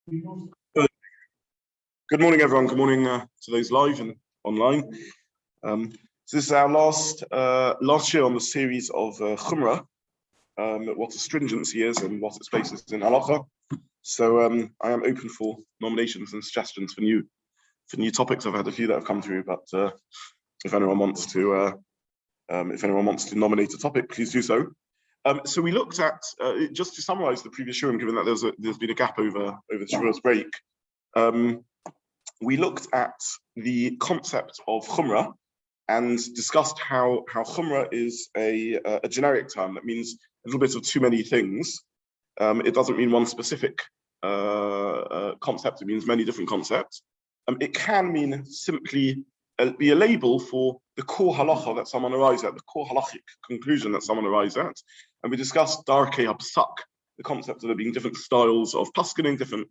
Good morning, everyone. Good morning to those live and online. So this is our last year on the series of Chumra, what a stringency is and what its place is in Halacha. So I am open for nominations and suggestions for new topics. I've had a few that have come through, but if anyone wants to nominate a topic, please do so. So we looked at, just to summarize the previous shiurim, given that there's been a gap over the Shavuos break, we looked at the concept of Chumra and discussed how Chumra is a generic term that means a little bit of too many things. It doesn't mean one specific concept, it means many different concepts. It can mean simply be a label for the core halacha that someone arrives at, the core halachic conclusion that someone arrives at. And we discussed darkei Pesach, the concept of there being different styles of paskening, different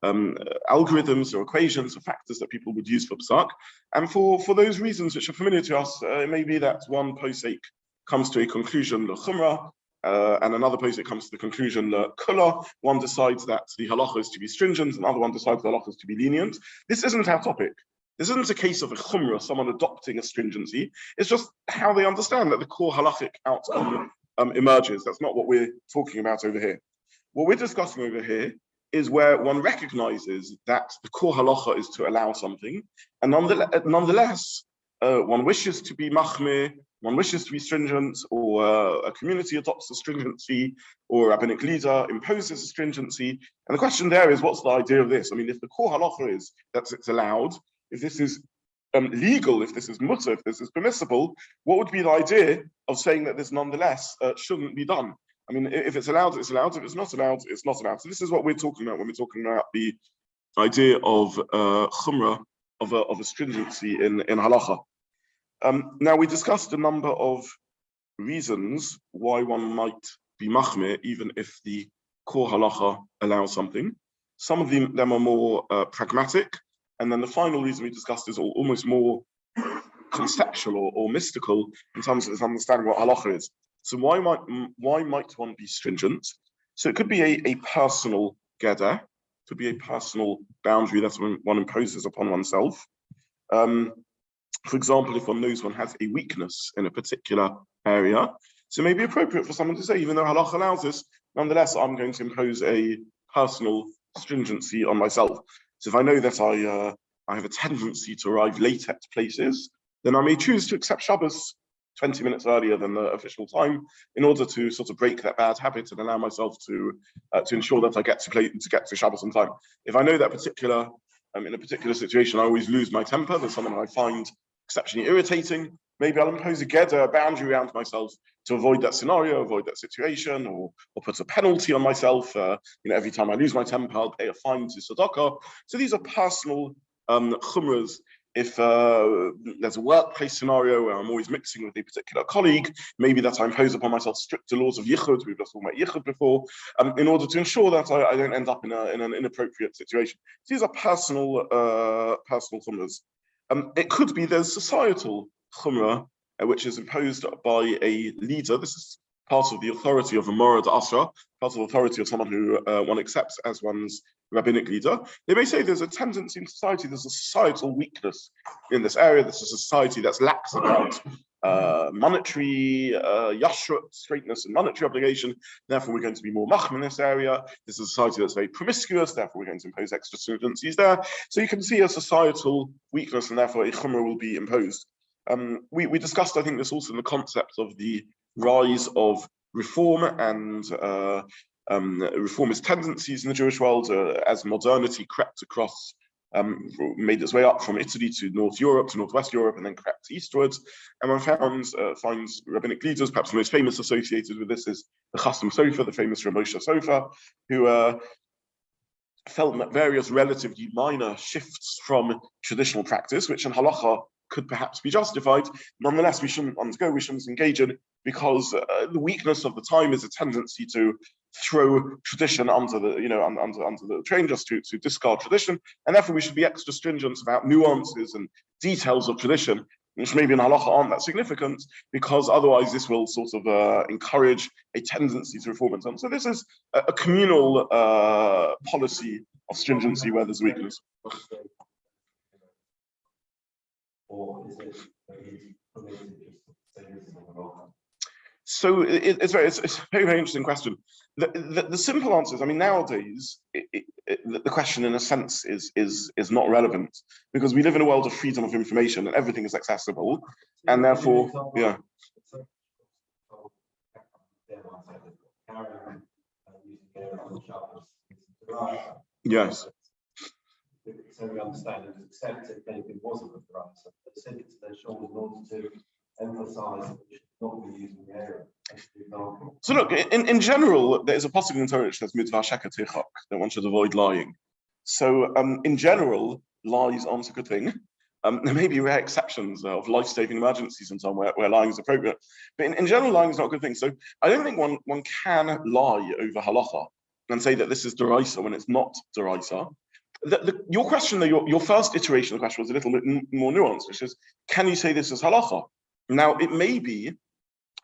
algorithms or equations or factors that people would use for Pesach. And for those reasons which are familiar to us, it may be that one Posek comes to a conclusion, the Chumra, and another Posek comes to the conclusion, the Kula. One decides that the halacha is to be stringent, another one decides the halacha is to be lenient. This isn't our topic. This isn't a case of a chumrah, someone adopting a stringency. It's just how they understand that the core halachic outcome emerges. That's not what we're talking about over here. What we're discussing over here is where one recognizes that the core halacha is to allow something, and nonetheless, one wishes to be Machmir, one wishes to be stringent, or a community adopts a stringency, or a rabbinic leader imposes a stringency. And the question there is, what's the idea of this? I mean, if the core halacha is that it's allowed, if this is legal, if this is mutter, if this is permissible, what would be the idea of saying that this nonetheless shouldn't be done? I mean, if it's allowed, it's allowed. If it's not allowed, it's not allowed. So this is what we're talking about when we're talking about the idea of chumrah, of a stringency in halacha. Now, we discussed a number of reasons why one might be machmir, even if the core halacha allows something. Some of them are more pragmatic. And then the final reason we discussed is almost more conceptual or mystical in terms of understanding what halacha is. So why might one be stringent? So it could be a personal geder, could be a personal boundary that one imposes upon oneself. For example, if one knows one has a weakness in a particular area, so it may be appropriate for someone to say, even though halacha allows this, nonetheless, I'm going to impose a personal stringency on myself. So if I know that I have a tendency to arrive late at places, then I may choose to accept Shabbos 20 minutes earlier than the official time in order to sort of break that bad habit and allow myself to ensure that I get to Shabbos on time. If I know that in a particular situation, I always lose my temper, there's someone I find exceptionally irritating, maybe I'll impose a boundary around myself to avoid that scenario, avoid that situation, or put a penalty on myself. Every time I lose my temper, I'll pay a fine to tzedakah. So these are personal chumras. If there's a workplace scenario where I'm always mixing with a particular colleague, maybe that I impose upon myself stricter laws of yichud. We've just talked about yichud before, in order to ensure that I don't end up in an inappropriate situation. So these are personal chumras. It could be there's societal chumrah, which is imposed by a leader. This is part of the authority of a morad asra, part of the authority of someone who one accepts as one's rabbinic leader. They may say there's a tendency in society, there's a societal weakness in this area. This is a society that's lax about monetary yashrut, straightness and monetary obligation. Therefore, we're going to be more machmir in this area. This is a society that's very promiscuous. Therefore, we're going to impose extra stringencies there. So you can see a societal weakness, and therefore a chumrah will be imposed. We discussed, I think, this also in the concept of the rise of reform and reformist tendencies in the Jewish world as modernity crept across, made its way up from Italy to North Europe, to Northwest Europe, and then crept eastwards. And one finds rabbinic leaders, perhaps the most famous associated with this is the Chasam Sofer, the famous Ramosha Sofer, who felt that various relatively minor shifts from traditional practice, which in halacha could perhaps be justified, nonetheless we shouldn't undergo, we shouldn't engage in, because the weakness of the time is a tendency to throw tradition under the train, just to discard tradition, and therefore we should be extra stringent about nuances and details of tradition, which maybe in halacha aren't that significant, because otherwise this will sort of encourage a tendency to reform and so on. So this is a communal policy of stringency where there's weakness. Or is it permitted just to say this is a halacha? So it's a very, very interesting question. The simple answer is, I mean, nowadays the question, in a sense, is not relevant, because we live in a world of freedom of information and everything is accessible, and therefore, yeah. Yes. So we understand it was accepted if anything wasn't with the right. So they sent it to their shoulders in order to emphasize that we should not be using the area. So look, in general, there is a Posek in Torah which says that one should avoid lying. So in general, lies aren't a good thing. There may be rare exceptions of life-saving emergencies and so on where lying is appropriate. But in general, lying is not a good thing. So I don't think one can lie over halacha and say that this is deraisa when it's not deraisa. Your question, though, your first iteration of the question was a little bit more nuanced, which is, can you say this is halacha? Now, it may be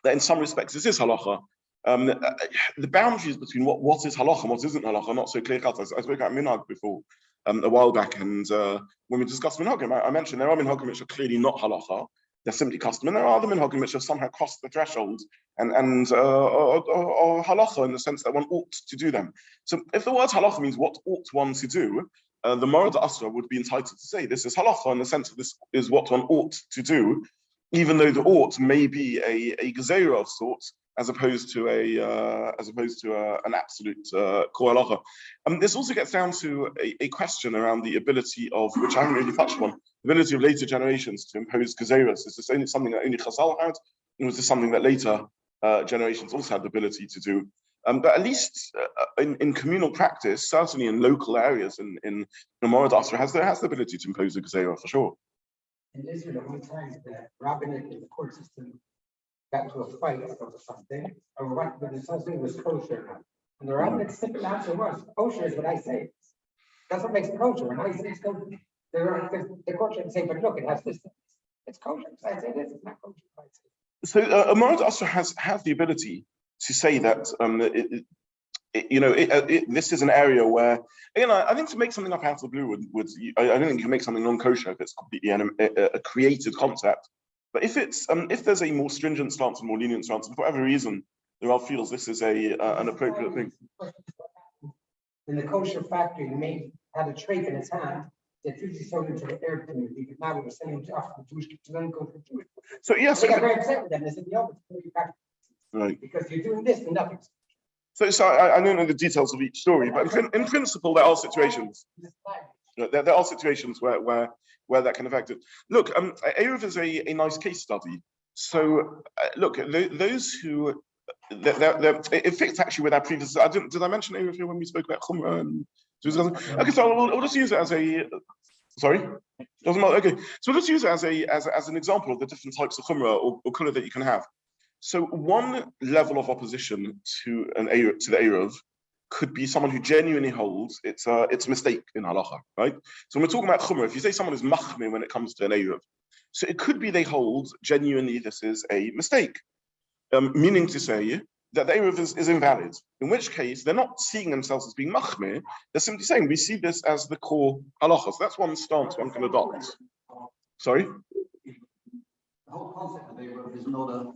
that in some respects this is halacha. The boundaries between what is halacha and what isn't halacha are not so clear cut. I spoke about minhag before a while back, and when we discussed minhagim, I mentioned there are minhagim which are clearly not halacha. They're simply custom, and there are other minhagim which have somehow crossed the threshold and are halacha in the sense that one ought to do them. So if the word halacha means what ought one to do, the Morad Asra would be entitled to say this is halacha in the sense that this is what one ought to do, even though the ought may be a gezerah of sorts, as opposed to an absolute core halacha. This also gets down to a question around the ability of, which I haven't really touched on, the ability of later generations to impose gezerahs. Is this only something that only Chazal had, or was this something that later generations also had the ability to do? But at least in communal practice, certainly in local areas, in Morad Asra has the ability to impose a gezerah for sure. In Israel, at one time, the rabbinate and the court system got to a fight over something, or whether something was kosher or not. And the rabbinate's simple answer was, kosher is what I say. That's what makes it kosher. When I say it's kosher, the court should say, but look, it has this. It's kosher. I say this, it's not kosher. So Morad Asra has the ability to say that this is an area where, again, I think to make something up out of the blue I don't think you can make something non-kosher if it's completely a created concept. But if there's a more stringent stance and more lenient stance, and for whatever reason the Rav feels this is an appropriate thing. In the kosher factory, the maid had a tray in his hand that usually sold into the Arab community, but now we were selling it off the Jewish to then go to the Jewish. So yes, they got very upset with them. They said, "No, it's right, because you're doing this and nothing." So I don't know the details of each story, but in principle, there are situations. There are situations where that can affect it. Look, Eruv is a nice case study. So look, those who it fits actually with our previous. Did I mention Eruv here when we spoke about Chumra and? Okay, so we'll just use it as a. Sorry, doesn't matter. Okay, so we'll just use it as an example of the different types of Chumra or Kula that you can have. So one level of opposition to the Eruv could be someone who genuinely holds it's a mistake in halacha, right? So when we're talking about Chumra, if you say someone is Machmir when it comes to an Eruv, so it could be they hold genuinely this is a mistake, meaning to say that the Eruv is invalid, in which case they're not seeing themselves as being Machmir, they're simply saying we see this as the core halacha. So that's one stance one can adopt. Sorry? The whole concept of Eruv is not a...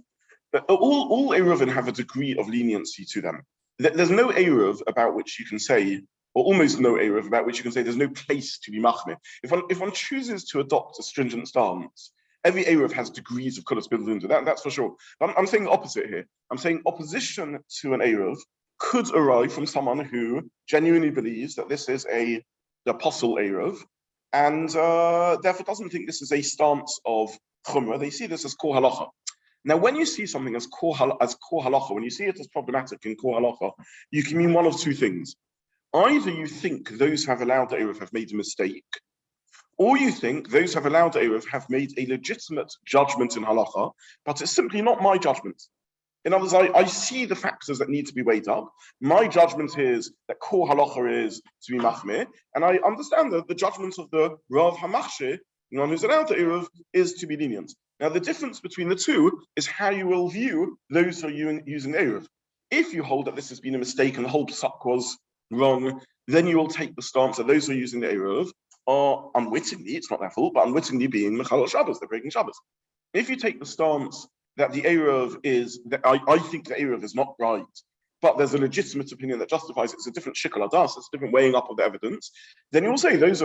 All Eruvin have a degree of leniency to them. There's no Eruv about which you can say, or almost no Eruv about which you can say there's no place to be Machmir. If one chooses to adopt a stringent stance, every Eruv has degrees of kulas built into that, that's for sure. I'm saying the opposite here. I'm saying opposition to an Eruv could arrive from someone who genuinely believes that this is the apostle Eruv, and therefore doesn't think this is a stance of Chumra. They see this as core halacha. Now, when you see something as core halacha, when you see it as problematic in core halacha, you can mean one of two things. Either you think those who have allowed the Eruv have made a mistake, or you think those who have allowed the Eruv have made a legitimate judgment in halacha, but it's simply not my judgment. In other words, I see the factors that need to be weighed up. My judgment is that core halacha is to be machmir, and I understand that the judgment of the Rav HaMachshir the one who's allowed the Eruv is to be lenient. Now, the difference between the two is how you will view those who are using the Eruv. If you hold that this has been a mistake and the whole Pesach was wrong, then you will take the stance that those who are using the Eruv are unwittingly, it's not their fault, but unwittingly being Mechalel Shabbos, they're breaking Shabbos. If you take the stance that the Eruv is, that I think the Eruv is not right, but there's a legitimate opinion that justifies it, it's a different shikal adas, it's a different weighing up of the evidence, then you will say those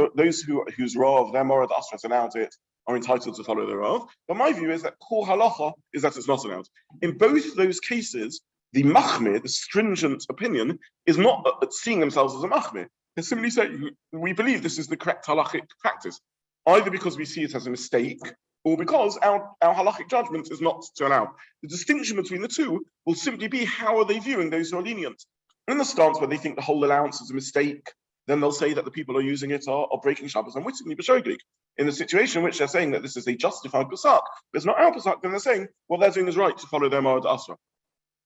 whose Rav, their Morad Asra has allowed it, are entitled to follow the Rav. But my view is that core halacha is that it's not allowed. In both those cases, the Machmir, the stringent opinion, is not seeing themselves as a Machmir. They're simply saying, we believe this is the correct halachic practice, either because we see it as a mistake, or because our halachic judgment is not to allow. The distinction between the two will simply be how are they viewing those who are lenient. In the stance where they think the whole allowance is a mistake, then they'll say that the people who are using it are breaking Shabbos unwittingly, b'shogeg. In the situation in which they're saying that this is a justified Pesach, but it's not our Pesach, then they're saying what they're doing is right to follow their Morad Asra.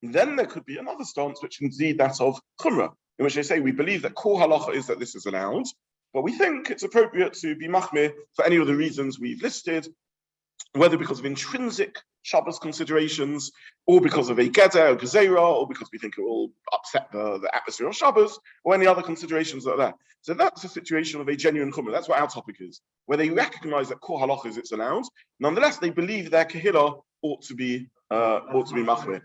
Then there could be another stance, which indeed that of Chumra, in which they say we believe that core halacha is that this is allowed, but we think it's appropriate to be Machmir for any of the reasons we've listed, whether because of intrinsic Shabbos considerations, or because of a Geder or Gezerah, or because we think it will upset the atmosphere of Shabbos, or any other considerations that are there. So that's a situation of a genuine Chumrah. That's what our topic is, where they recognize that core halacha is it's allowed. Nonetheless, they believe their Kehillah ought to be Machmir.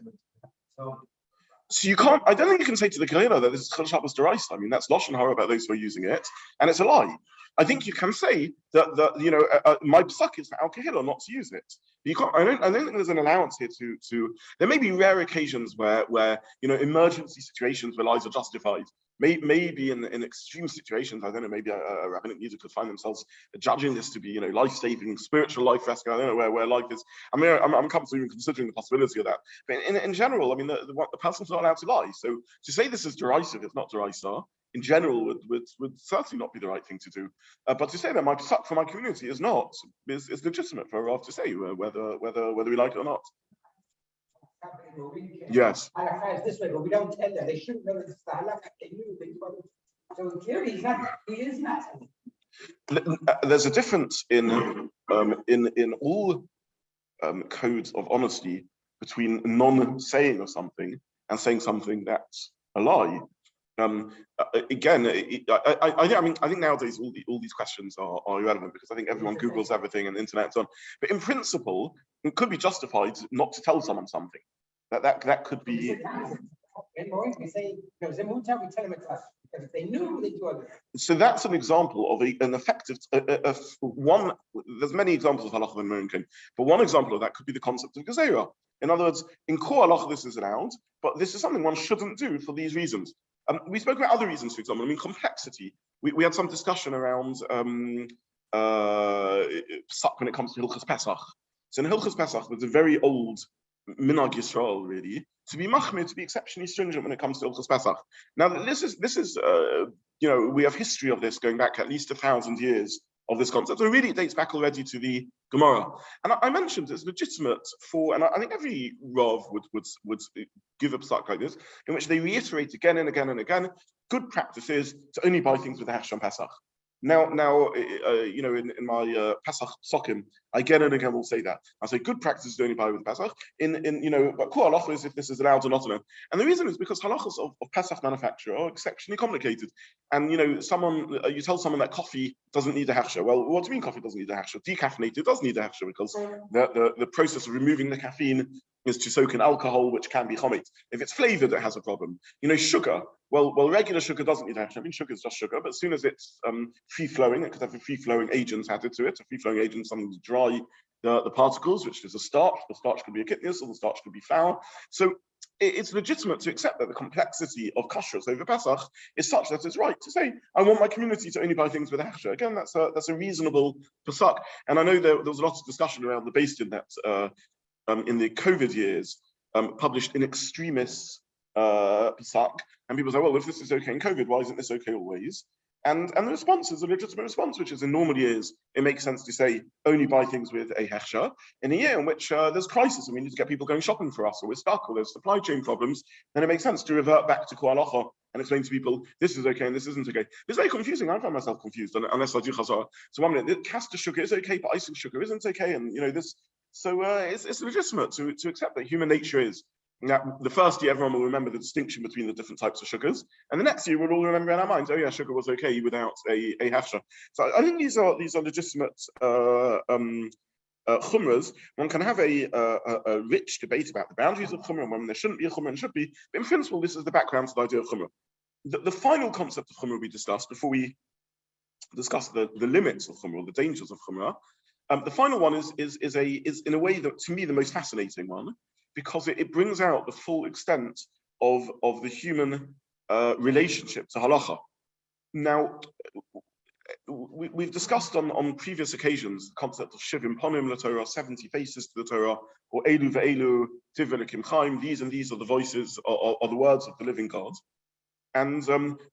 So you can't. I don't think you can say to the Kehillah that this is Chil Shabbos D'Oraisa. I mean, that's Lashon Hara about those who are using it, and it's a lie. I think you can say that my Pesach is for Al Kehillah not to use it. You can't. I don't think there's an allowance here to. There may be rare occasions where emergency situations where lies are justified. Maybe in extreme situations, I don't know. Maybe a rabbinic leader could find themselves judging this to be life-saving, spiritual life rescue. I don't know where life is. I mean, I'm comfortable even considering the possibility of that. But in general, I mean, the person's not allowed to lie. So to say this is derisive, if not derisive, in general would certainly not be the right thing to do. But to say that my Pesach for my community is legitimate for a Rav to say whether we like it or not. Yes. Halacha is this way, but we don't tell them. They shouldn't know it's the halacha. They knew they told them. So clearly he is not. There's a difference in all codes of honesty between non-saying of something and saying something that's a lie. Again, I think nowadays all these questions are irrelevant because I think everyone Googles everything and the internet's on. But in principle, it could be justified not to tell someone something. That could be. We say, we tell them it's us because if they knew, they do other. So that's an example of an effective one. There's many examples of halacha and moonkin, but one example of that could be the concept of gezerah. In other words, in core halacha this is allowed, but this is something one shouldn't do for these reasons. We spoke about other reasons, for example. I mean, complexity. We had some discussion around Pesach when it comes to Hilchas Pesach. So in Hilchas Pesach, there's a very old Minhag Yisrael, really, to be Machmir, to be exceptionally stringent when it comes to Hilchas Pesach. Now, this is we have history of this going back at least 1,000 years of this concept. So really, it dates back already to the Gemara. And I mentioned it's legitimate for, and I think every Rav would give a Pesach like this, in which they reiterate again and again and again, good practice is to only buy things with the Hechsher on Pesach. Now, in my Pesach Sokim, again and again will say that. I say good practice is to only buy with Pesach. But core halacha is if this is allowed or not allowed. And the reason is because halachas of Pesach manufacture are exceptionally complicated. And you tell someone that coffee doesn't need a hechsher. Well, what do you mean coffee doesn't need a hechsher? Decaffeinated does need a hechsher because the process of removing the caffeine is to soak in alcohol, which can be chomet. If it's flavored, it has a problem. Sugar. Well, regular sugar doesn't need a hechsher. I mean, sugar is just sugar, but as soon as it's free-flowing, it could have a free-flowing agent added to it. A free-flowing agent, something to dry the particles, which is a starch. The starch could be a kitnius, or the starch could be flour. So it's legitimate to accept that the complexity of kashrus over Pesach is such that it's right to say, I want my community to only buy things with a hechsher. Again, that's a reasonable Pesach. And I know there was a lot of discussion around the Beis Din that in the COVID years published in extremis Pesach, and people say, well, if this is okay in COVID, why isn't this okay always? And the response is a legitimate response, which is in normal years, it makes sense to say only buy things with a hechsher. In a year in which there's crisis and we need to get people going shopping for us, or we're stuck, or there's supply chain problems, then it makes sense to revert back to core halacha and explain to people this is okay and this isn't okay. It's very confusing. I find myself confused unless I do chazara. So 1 minute, caster sugar is okay, but icing sugar isn't okay, and this. So it's legitimate to accept that human nature is. Now, the first year, everyone will remember the distinction between the different types of sugars, and the next year we'll all remember in our minds, oh yeah, sugar was okay without a hafsha. So I think these are legitimate chumras. One can have a rich debate about the boundaries of chumra and when there shouldn't be a chumra and should be. But in principle, this is the background to the idea of chumra. The final concept of chumra we discussed before we discuss the limits of chumra, the dangers of chumra. The final one is in a way that to me the most fascinating one, because it brings out the full extent of the human relationship to halacha. Now, we've discussed on previous occasions the concept of shivim ponim la Torah, 70 faces to the Torah, or elu ve'elu tiv v'lekim chaim. These and these are the voices, are the words of the living God. And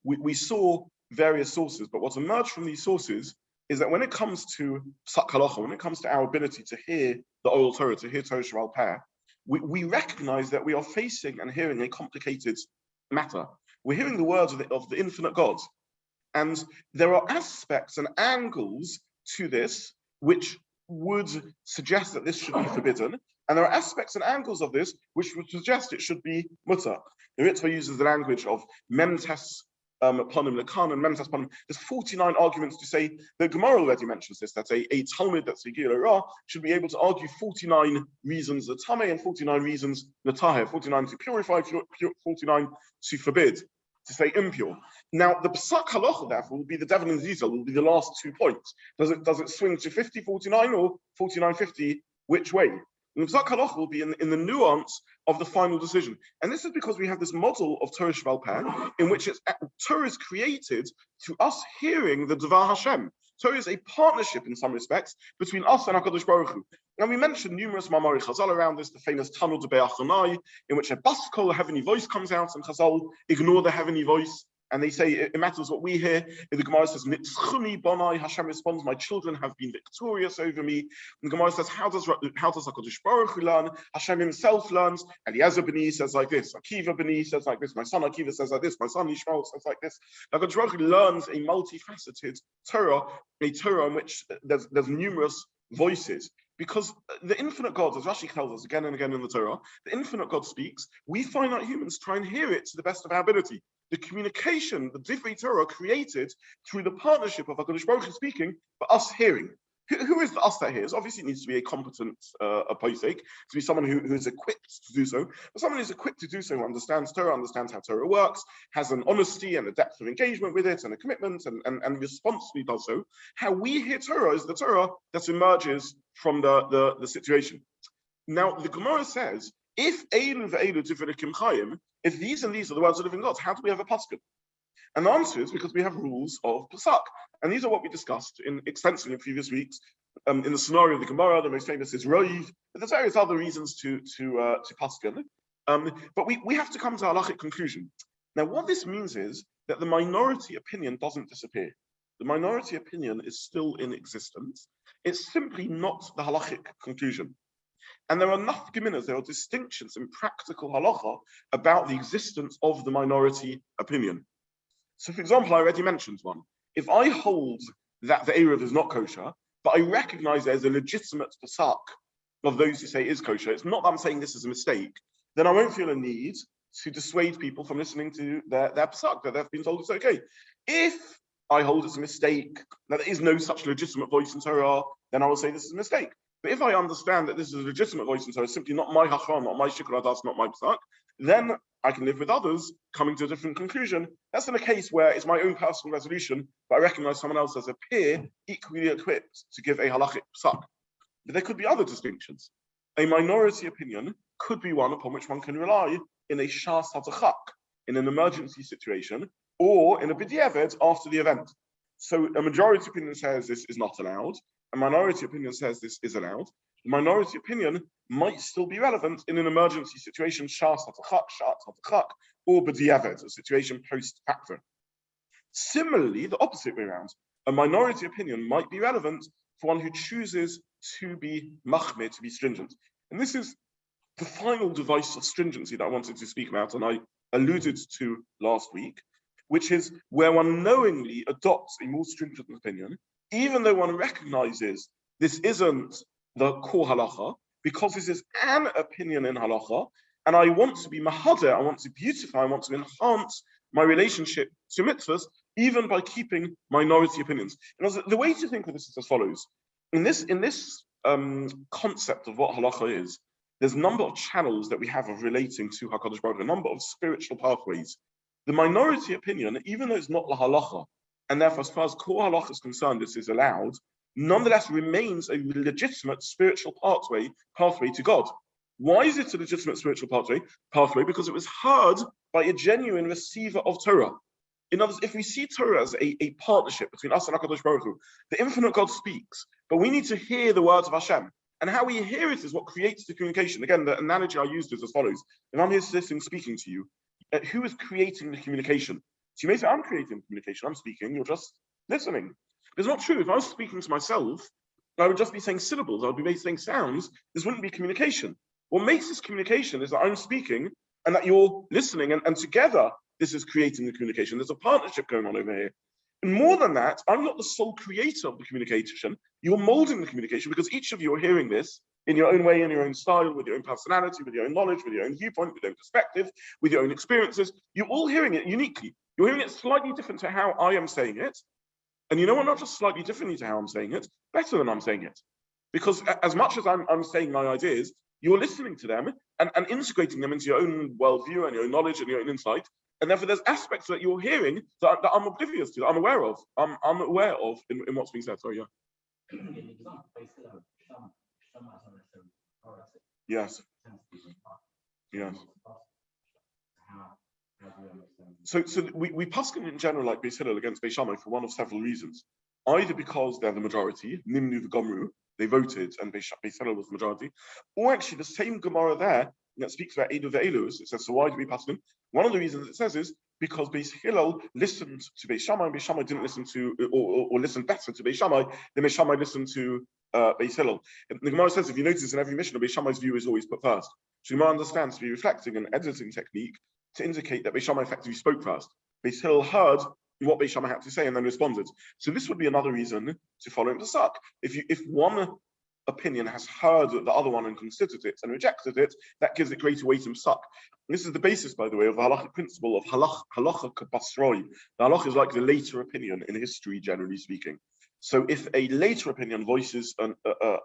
we saw various sources, but what emerged from these sources is that when it comes to Pesach halacha, when it comes to our ability to hear the oral Torah, to hear Torah Sheba'al Peh, we recognize that we are facing and hearing a complicated matter. We're hearing the words of the infinite God. And there are aspects and angles to this which would suggest that this should be forbidden. And there are aspects and angles of this which would suggest it should be mutter. The Ritva uses the language of memtes ponim lekan and memtes ponim. There's 49 arguments to say, the Gemara already mentions this, that a Talmud that's a Gila Ra should be able to argue 49 reasons the Tameh and 49 reasons the Taheh, 49 to purify, 49 to forbid, to say impure. Now, the Pesach halacha, therefore, will be the devil in Zizel, will be the last 2 points. Does it swing to 50-49 or 49-50? Which way? And the Pesach halacha will be in the nuance of the final decision. And this is because we have this model of Torah Sheba'al Peh, in which Torah is created through us hearing the Devar Hashem. Torah is a partnership in some respects between us and HaKadosh Baruch Hu. And we mentioned numerous Mamari Chazal around this, the famous Tanul de Be'achonai, in which a baskol, a heavenly voice comes out, and Chazal ignore the heavenly voice. And they say it matters what we hear. The Gemara says, "Nitzchuni bonai." Hashem responds, "My children have been victorious over me." And the Gemara says, "How does Hakadosh Baruch Hu learn?" Hashem Himself learns. Eliezer B'ni says like this. Akiva B'ni says like this. My son Akiva says like this. My son Yishmael says like this. Hakadosh Baruch Hu learns a multifaceted Torah, a Torah in which there's numerous voices. Because the infinite God, as Rashi tells us again and again in the Torah, the infinite God speaks. We finite humans try and hear it to the best of our ability. The communication, the Divrei Torah, created through the partnership of HaKadosh Baruch Hu speaking, but us hearing. Who is the us that hears? Obviously, it needs to be a competent a Posek, to be someone who is equipped to do so. But someone who's equipped to do so, who understands Torah, understands how Torah works, has an honesty and a depth of engagement with it, and a commitment, and responsibly does so. How we hear Torah is the Torah that emerges from the situation. Now, the Gemara says, if Eilu ve'Eilu tiverikim chayim, if these and these are the words of living God, how do we have a pasuk? And the answer is because we have rules of Pesach. And these are what we discussed extensively in previous weeks. In the scenario of the Gemara, the most famous is Roiv, but there's various other reasons to pasuk. But we have to come to a halachic conclusion. Now, what this means is that the minority opinion doesn't disappear. The minority opinion is still in existence. It's simply not the halachic conclusion. And there are nafkaminas, there are distinctions in practical halacha about the existence of the minority opinion. So, for example, I already mentioned one. If I hold that the Erev is not kosher, but I recognize there's a legitimate Pesach of those who say it is kosher, it's not that I'm saying this is a mistake, then I won't feel a need to dissuade people from listening to their Pesach, that they've been told it's okay. If I hold it's a mistake, that there is no such legitimate voice in Torah, then I will say this is a mistake. But if I understand that this is a legitimate voice in Torah, simply not my hachram, not my shikra das, not my Pesach, then I can live with others coming to a different conclusion. That's in a case where it's my own personal resolution, but I recognize someone else as a peer equally equipped to give a halachic Pesach. But there could be other distinctions. A minority opinion could be one upon which one can rely in a shas hatachak, in an emergency situation, or in a b'diavad after the event. So a majority opinion says this is not allowed. A minority opinion says this is allowed. The minority opinion might still be relevant in an emergency situation, shas hatachak, or b'diavad, a situation post facto. Similarly, the opposite way around, a minority opinion might be relevant for one who chooses to be Machmir, to be stringent. And this is the final device of stringency that I wanted to speak about, and I alluded to last week. which is where one knowingly adopts a more stringent opinion, even though one recognizes this isn't the core halacha, because this is an opinion in halacha, and I want to be mahadeh, I want to beautify, I want to enhance my relationship to mitzvahs, even by keeping minority opinions. And the way to think of this is as follows. In this concept of what halacha is, there's a number of channels that we have of relating to HaKadosh Baruch Hu, a number of spiritual pathways. The minority opinion, even though it's not la halacha, and therefore as far as core halacha is concerned, this is allowed, nonetheless remains a legitimate spiritual pathway to God. Why is it a legitimate spiritual pathway? Because it was heard by a genuine receiver of Torah. In other words, if we see Torah as a partnership between us and HaKadosh Baruch Hu, the infinite God speaks, but we need to hear the words of Hashem. And how we hear it is what creates the communication. Again, the analogy I used is as follows. If I'm here sitting speaking to you, who is creating the communication? So you may say, I'm creating the communication, I'm speaking, you're just listening. It's not true. If I was speaking to myself, I would just be saying syllables, I would be saying sounds, this wouldn't be communication. What makes this communication is that I'm speaking and that you're listening, and together this is creating the communication. There's a partnership going on over here. And more than that, I'm not the sole creator of the communication. You're molding the communication because each of you are hearing this in your own way, in your own style, with your own personality, with your own knowledge, with your own viewpoint, with your own perspective, with your own experiences. You're all hearing it uniquely. You're hearing it slightly different to how I am saying it. And you know what? Not just slightly differently to how I'm saying it, better than I'm saying it. Because as much as I'm saying my ideas, you're listening to them and integrating them into your own worldview and your own knowledge and your own insight. And therefore, there's aspects that you're hearing that I'm oblivious to, that I'm aware of. I'm aware of in what's being said. Sorry, yeah. Yes. Yes. So we paskin in general like Beis Hillel against Beis Shammai for one of several reasons. Either because they're the majority, Nimnu v'Gomru, they voted and Beis Hillel was the majority, or actually the same Gemara there that speaks about Edu ve'elus, it says, so why do we paskin? One of the reasons it says is because Beis Hillel listened to Beis Shammai, and Beis Shammai didn't listen to, or listened better to Beis Shammai than Beis Shammai listened to Beis Hillel. The Gemara says, if you notice in every mission, Beis Shammai's view is always put first. So Gemara understands to be reflecting an editing technique to indicate that Beis Shammai effectively spoke first. Beis Hillel heard what Beis Shammai had to say and then responded. So this would be another reason to follow him to Pesach. If one opinion has heard the other one and considered it and rejected it, that gives it greater weight in Pesach. This is the basis, by the way, of the halachic principle of halacha kabasroi. The halacha is like the later opinion in history, generally speaking. So if a later opinion voices an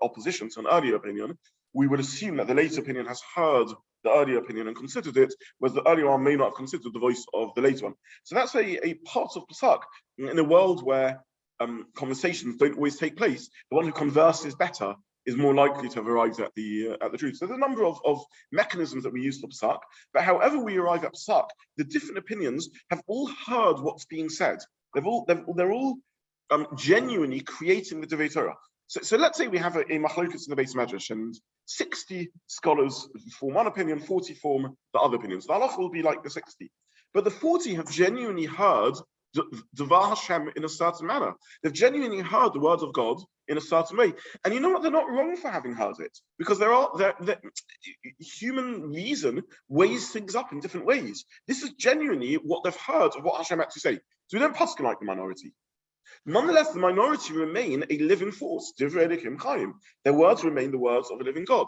opposition to an earlier opinion, we would assume that the later opinion has heard the earlier opinion and considered it, whereas the earlier one may not have considered the voice of the later one. So that's a part of Pesach. In a world where conversations don't always take place, the one who converses better is more likely to have arrived at the truth. So there's a number of mechanisms that we use for Pesach, but however we arrive at Pesach, the different opinions have all heard what's being said. They're all genuinely creating the Divrei Torah. So let's say we have a machlokas in the Beis Medrash, and 60 scholars form one opinion, 40 form the other opinion. So the halacha will be like the 60. But the 40 have genuinely heard Devar Hashem in a certain manner. They've genuinely heard the words of God in a certain way. And you know what? They're not wrong for having heard it, because human reason weighs things up in different ways. This is genuinely what they've heard of what Hashem had to say. So we don't paskin like the minority. Nonetheless, the minority remain a living force. Divrei Elokim Chaim. Their words remain the words of a living God.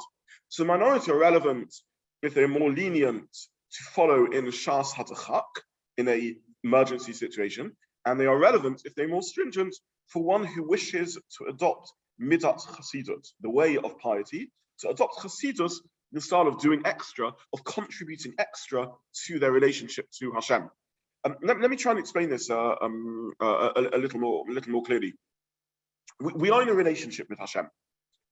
So the minority are relevant if they're more lenient to follow in Shas Hatachak, in a emergency situation, and they are relevant if they're more stringent for one who wishes to adopt midat chasidut, the way of piety, to adopt chasidut, the style of doing extra, of contributing extra to their relationship to Hashem. Let me try and explain this a little more clearly. We are in a relationship with Hashem.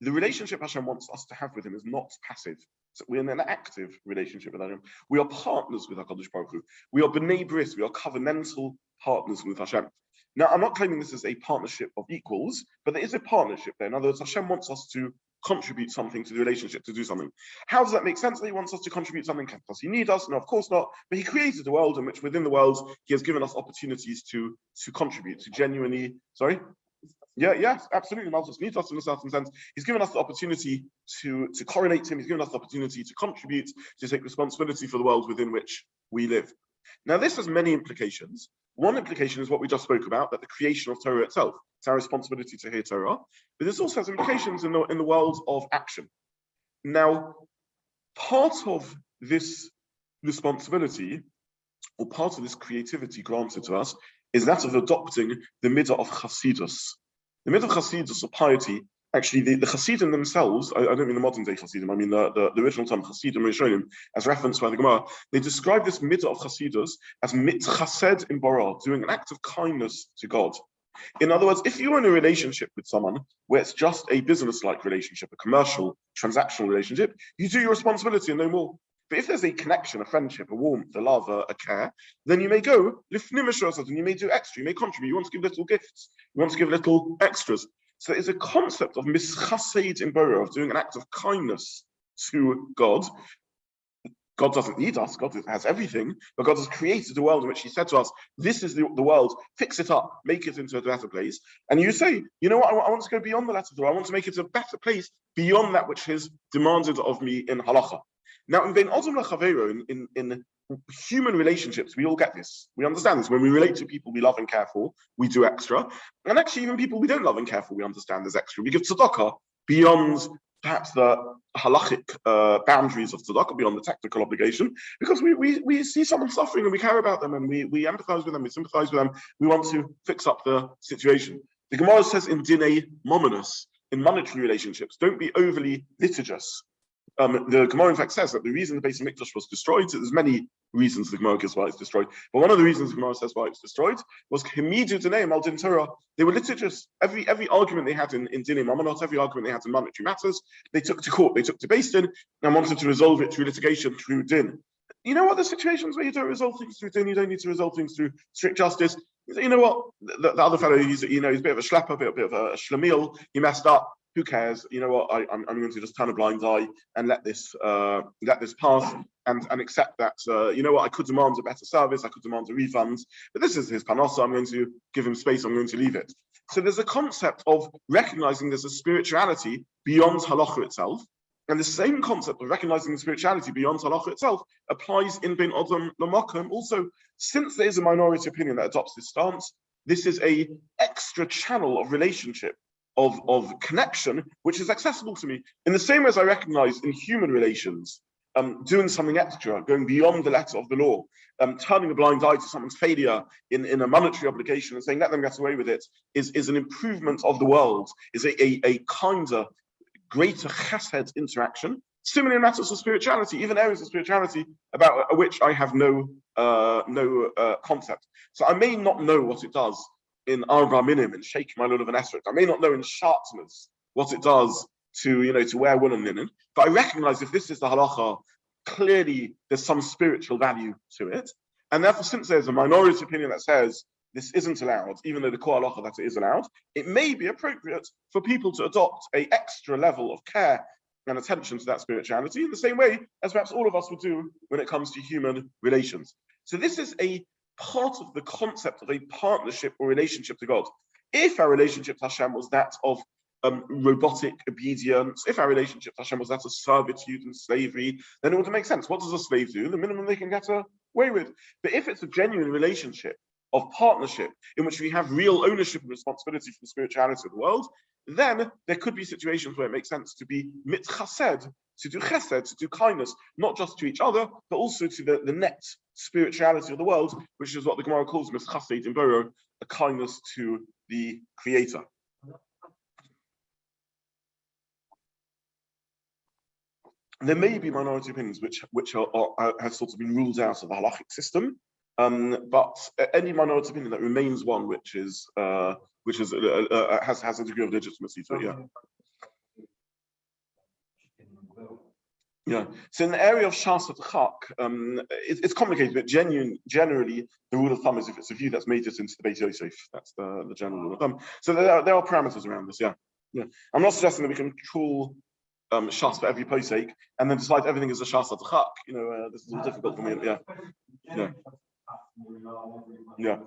The relationship Hashem wants us to have with him is not passive. So we're in an active relationship with Hashem. We are partners with HaKadosh Baruch Hu. We are b'nei bris. We are covenantal partners with Hashem. Now, I'm not claiming this is a partnership of equals, but there is a partnership there. In other words, Hashem wants us to contribute something to the relationship, to do something. How does that make sense that he wants us to contribute something? Does he need us? No, of course not. But he created a world in which within the world, he has given us opportunities to contribute, to genuinely, sorry? Yeah, yes, absolutely. Malchus needs us in a certain sense. He's given us the opportunity to correlate him. He's given us the opportunity to contribute, to take responsibility for the world within which we live. Now, this has many implications. One implication is what we just spoke about, that the creation of Torah itself, it's our responsibility to hear Torah, but this also has implications in the world of action. Now, part of this responsibility, or part of this creativity granted to us, is that of adopting the midah of Chasidus. The midah of Chasidus, or piety, actually the Hasidim themselves, I don't mean the modern day Hasidim, I mean the original term Hasidim Rishonim, as referenced by the Gemara, they describe this midah of Chasidus as mitchased in bara, doing an act of kindness to God. In other words, if you're in a relationship with someone where it's just a business-like relationship, a commercial, transactional relationship, you do your responsibility and no more. But if there's a connection, a friendship, a warmth, a love, a care, then you may go, and you may do extra, you may contribute, you want to give little gifts, you want to give little extras. So it's a concept of mischased in bara, of doing an act of kindness to God. God doesn't need us, God has everything, but God has created a world in which he said to us, this is the world, fix it up, make it into a better place. And you say, you know what, I want to go beyond the letter of the law, I want to make it a better place beyond that which is demanded of me in halacha. Now, in Adam Lechavero, in human relationships, we all get this. We understand this. When we relate to people we love and care for, we do extra. And actually, even people we don't love and care for, we understand there's extra. We give tzedakah beyond perhaps the halachic boundaries of tzedakah, beyond the technical obligation, because we see someone suffering and we care about them and we empathize with them, we sympathize with them, we want to fix up the situation. The Gemara says in Dinei Mominus, in monetary relationships, don't be overly litigious. The Gemara, in fact, says that the reason the Beis Hamikdash was destroyed, so there's many reasons the Gemara gives why it's destroyed, but one of the reasons the Gemara says why it's destroyed was Hemidu Dinei Mal Din Torah. They were litigious. Every argument they had in Dinei Mamonot, every argument they had in monetary matters, they took to court, they took to Beis Din, and wanted to resolve it through litigation, through din. You know what, the situations where you don't resolve things through din, you don't need to resolve things through strict justice. You know what, the other fellow, he's a bit of a schlepper, a bit of a schlemiel, he messed up. Who cares? You know what? I'm going to just turn a blind eye and let this pass and accept that. You know what? I could demand a better service. I could demand a refund. But this is his panosa. I'm going to give him space. I'm going to leave it. So there's a concept of recognizing there's a spirituality beyond halacha itself, and the same concept of recognizing the spirituality beyond halacha itself applies in Ben Adam Lamakom. Also, since there is a minority opinion that adopts this stance, this is a extra channel of relationship, of connection, which is accessible to me. In the same way as I recognize in human relations, doing something extra, going beyond the letter of the law, turning a blind eye to someone's failure in a monetary obligation and saying, let them get away with it, is an improvement of the world, is a kinder, greater chesed interaction. Similarly, in matters of spirituality, even areas of spirituality about which I have no concept. So I may not know what it does in Arba Minim, in shaking my lulav and esrog. I may not know in Shartmas what it does to wear woolen linen, but I recognize if this is the halacha, clearly there's some spiritual value to it. And therefore, since there's a minority opinion that says this isn't allowed, even though the core halacha that it is allowed, it may be appropriate for people to adopt an extra level of care and attention to that spirituality in the same way as perhaps all of us would do when it comes to human relations. So this is a part of the concept of a partnership or relationship to God. If our relationship to Hashem was that of robotic obedience, if our relationship to Hashem was that of servitude and slavery, then it would make sense. What does a slave do? The minimum they can get away with. But if it's a genuine relationship of partnership in which we have real ownership and responsibility for the spirituality of the world, then there could be situations where it makes sense to be mitchased, to do chesed, to do kindness, not just to each other, but also to the net spirituality of the world, which is what the Gemara calls mischased in Boro, a kindness to the Creator. There may be minority opinions which have sort of been ruled out of the halachic system, but any minority opinion that remains one which has a degree of legitimacy to it, yeah. Yeah. So in the area of Shas Chak, it's complicated, but generally the rule of thumb is if it's a view that's made it into the Beit Yosef, that's the general rule of thumb. So there are parameters around this, yeah. Yeah. I'm not suggesting that we can call Shas for every Posek and then decide everything is a Shas Chak. This is difficult for me. Yeah. Yeah. Yeah.